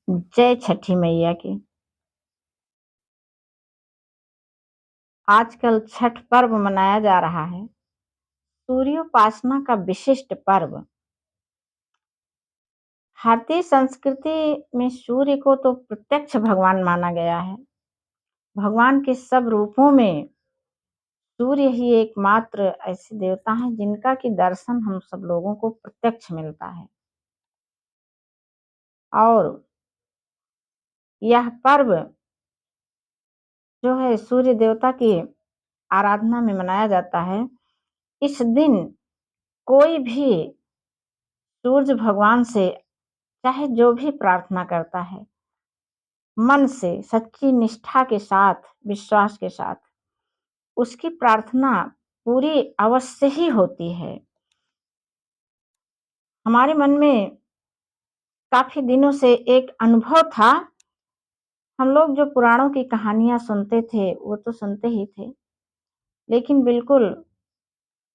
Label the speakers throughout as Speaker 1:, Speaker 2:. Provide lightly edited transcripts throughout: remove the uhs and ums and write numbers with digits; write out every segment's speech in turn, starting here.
Speaker 1: जय छठी मैया की। आजकल छठ पर्व मनाया जा रहा है। सूर्योपासना का विशिष्ट पर्व। भारतीय संस्कृति में सूर्य को तो प्रत्यक्ष भगवान माना गया है। भगवान के सब रूपों में सूर्य ही एकमात्र ऐसे देवता हैं जिनका कि दर्शन हम सब लोगों को प्रत्यक्ष मिलता है। और यह पर्व जो है सूर्य देवता की आराधना में मनाया जाता है। इस दिन कोई भी सूर्य भगवान से चाहे जो भी प्रार्थना करता है, मन से सच्ची निष्ठा के साथ, विश्वास के साथ, उसकी प्रार्थना पूरी अवश्य ही होती है। हमारे मन में काफ़ी दिनों से एक अनुभव था। हम लोग जो पुराणों की कहानियाँ सुनते थे, वो तो सुनते ही थे, लेकिन बिल्कुल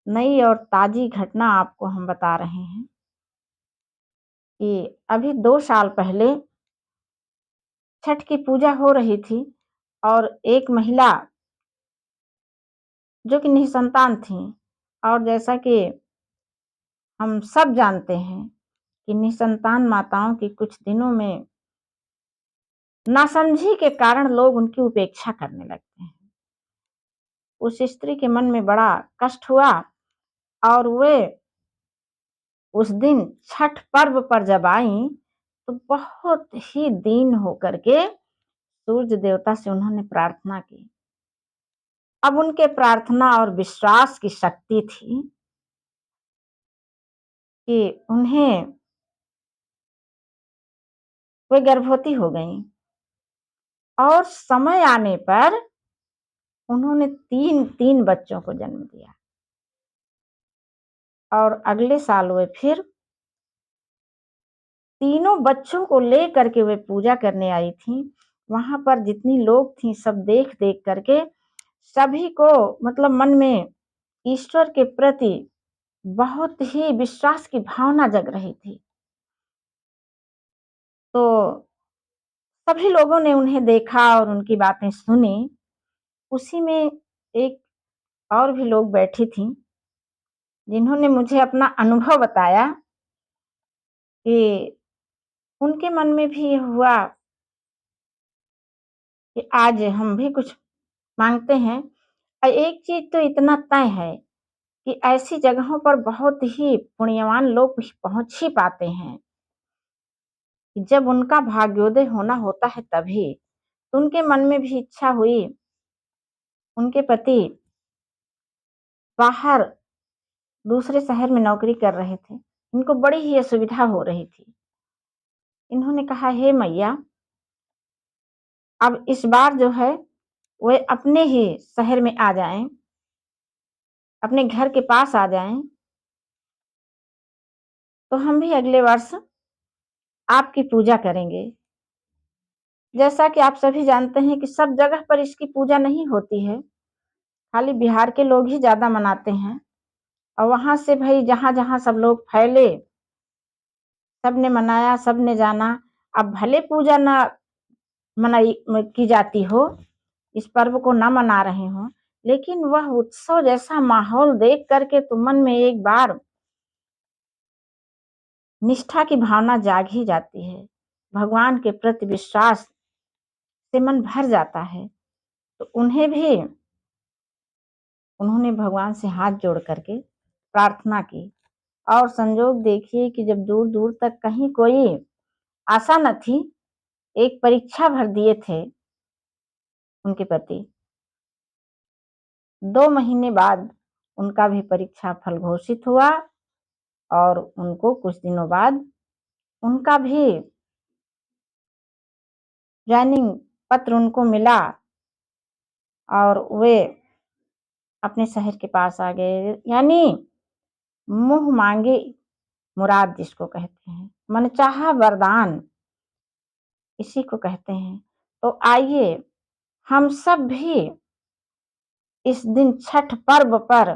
Speaker 1: नई और ताज़ी घटना आपको हम बता रहे हैं कि अभी 2 साल पहले छठ की पूजा हो रही थी और एक महिला जो कि निसंतान थीं, और जैसा कि हम सब जानते हैं कि निसंतान माताओं की कुछ दिनों में नासमझी के कारण लोग उनकी उपेक्षा करने लगते हैं। उस स्त्री के मन में बड़ा कष्ट हुआ और वे उस दिन छठ पर्व पर जब आईं, तो बहुत ही दीन होकर के सूर्य देवता से उन्होंने प्रार्थना की। अब उनके प्रार्थना और विश्वास की शक्ति थी कि उन्हें वे गर्भवती हो गईं और समय आने पर उन्होंने 3 बच्चों को जन्म दिया। और अगले साल वे फिर तीनों बच्चों को लेकर के वे पूजा करने आई थीं। वहाँ पर जितनी लोग थीं सब देख-देख करके सभी को मतलब मन में ईश्वर के प्रति बहुत ही विश्वास की भावना जग रही थी। तो सभी लोगों ने उन्हें देखा और उनकी बातें सुनी। उसी में एक और भी लोग बैठी थीं, जिन्होंने मुझे अपना अनुभव बताया कि उनके मन में भी ये हुआ कि आज हम भी कुछ माँगते हैं। एक चीज़ तो इतना तय है कि ऐसी जगहों पर बहुत ही पुण्यवान लोग भी पहुँच ही पाते हैं, कि जब उनका भाग्योदय होना होता है तभी। तो उनके मन में भी इच्छा हुई, उनके पति बाहर दूसरे शहर में नौकरी कर रहे थे। इनको बड़ी ही असुविधा हो रही थी। इन्होंने कहा, हे मैया, अब इस बार जो है वे अपने ही शहर में आ जाएँ, अपने घर के पास आ जाएँ, तो हम भी अगले वर्ष आपकी पूजा करेंगे। जैसा कि आप सभी जानते हैं कि सब जगह पर इसकी पूजा नहीं होती है, खाली बिहार के लोग ही ज़्यादा मनाते हैं। और वहाँ से भई जहाँ-जहाँ सब लोग फैले, सबने मनाया, सबने जाना। अब भले पूजा ना की जाती हो, इस पर्व को ना मना रहे हों, लेकिन वह उत्सव जैसा माहौल देख कर के तो मन में एक बार निष्ठा की भावना जाग ही जाती है। भगवान के प्रति विश्वास से मन भर जाता है। तो उन्होंने भगवान से हाथ जोड़ करके प्रार्थना की। और संजोग देखिए कि जब दूर-दूर तक कहीं कोई आशा न थी, एक परीक्षा भर दिए थे उनके पति। 2 महीने बाद उनका भी परीक्षा फल घोषित हुआ और उनको कुछ दिनों बाद उनका भी जॉइनिंग पत्र उनको मिला और वे अपने शहर के पास आ गए। यानी मुँह मांगे मुराद जिसको कहते हैं, मनचाहा वरदान इसी को कहते हैं। तो आइए हम सब भी इस दिन छठ पर्व पर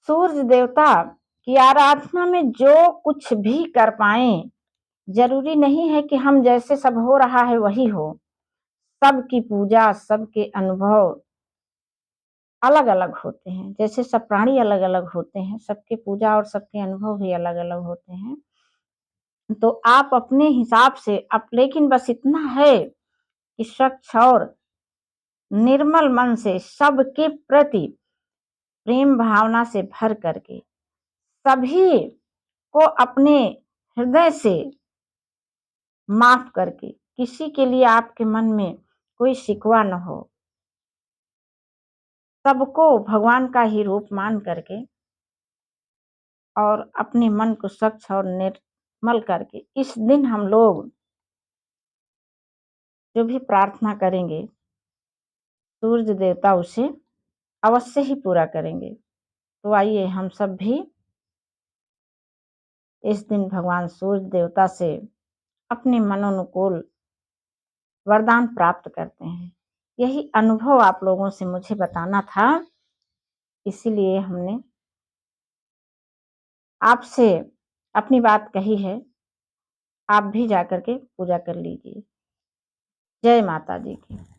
Speaker 1: सूर्य देवता की आराधना में जो कुछ भी कर पाएँ, ज़रूरी नहीं है कि हम जैसे सब हो रहा है वही हो। सबकी पूजा, सबके अनुभव अलग-अलग होते हैं। जैसे सब प्राणी अलग-अलग होते हैं, सबकी पूजा और सबके अनुभव भी अलग-अलग होते हैं। तो आप अपने हिसाब से लेकिन बस इतना है कि स्वच्छ और निर्मल मन से सबके प्रति प्रेम भावना से भर करके सभी को अपने हृदय से माफ करके, किसी के लिए आपके मन में कोई शिकवा न हो, सबको भगवान का ही रूप मान करके और अपने मन को स्वच्छ और निर्मल करके इस दिन हम लोग जो भी प्रार्थना करेंगे, सूर्य देवता उसे अवश्य ही पूरा करेंगे। तो आइए हम सब भी इस दिन भगवान सूर्य देवता से अपने मनोनुकूल वरदान प्राप्त करते हैं। यही अनुभव आप लोगों से मुझे बताना था, इसीलिए हमने आपसे अपनी बात कही है। आप भी जाकर के पूजा कर लीजिए। जय माता दी की।